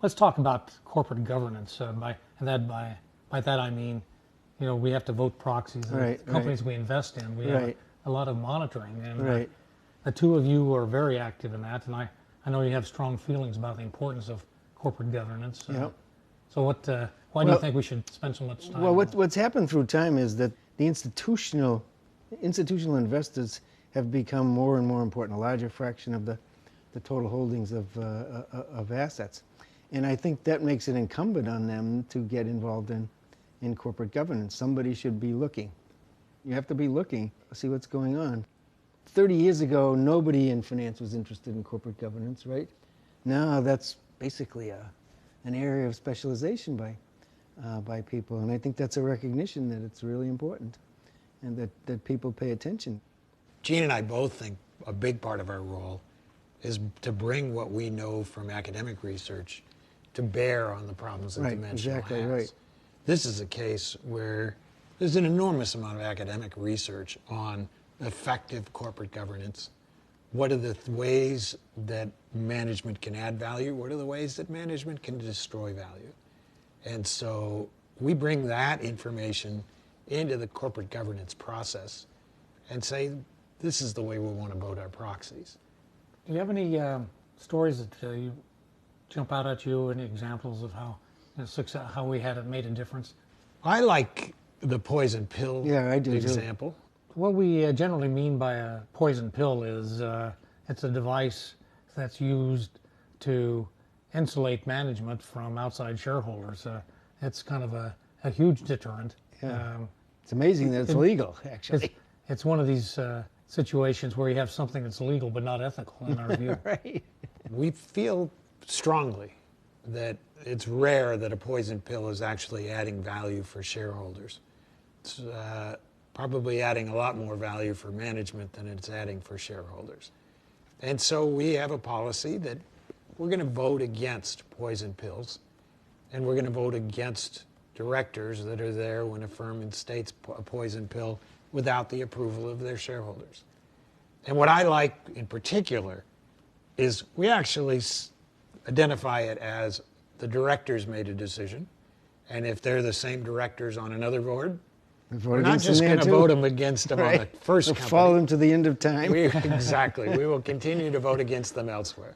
Let's talk about corporate governance. By that I mean, we have to vote proxies. And Right, companies we invest in, we have right, a lot of monitoring. And right. the two of you are very active in that. And I know you have strong feelings about the importance of corporate governance. Yep. So why do you think we should spend so much time? Well, what's happened through time is that the institutional investors have become more and more important, a larger fraction of the total holdings of assets. And I think that makes it incumbent on them to get involved in corporate governance. Somebody should be looking. You have to be looking to see what's going on. 30 years ago, nobody in finance was interested in corporate governance, right? Now that's basically an area of specialization by people. And I think that's a recognition that it's really important and that people pay attention. Gene and I both think a big part of our role is to bring what we know from academic research to bear on the problems that Dimensional has. Right. This is a case where there's an enormous amount of academic research on effective corporate governance. What are the ways that management can add value? What are the ways that management can destroy value? And so we bring that information into the corporate governance process and say, this is the way we want to vote our proxies. Do you have any stories that you jump out at you, any examples of how we had it made a difference? I like the poison pill example. What we generally mean by a poison pill is it's a device that's used to insulate management from outside shareholders. It's kind of a huge deterrent. Yeah. It's amazing that it's legal, actually. It's one of these situations where you have something that's legal but not ethical, in our view. Right. We feel strongly that it's rare that a poison pill is actually adding value for shareholders. It's probably adding a lot more value for management than it's adding for shareholders. And so we have a policy that we're going to vote against poison pills, and we're going to vote against directors that are there when a firm instates a poison pill without the approval of their shareholders. And what I like in particular is we actually identify it as the directors made a decision, and if they're the same directors on another board, we're not just going to vote them against them on the first company. Follow them to the end of time. Exactly. We will continue to vote against them elsewhere.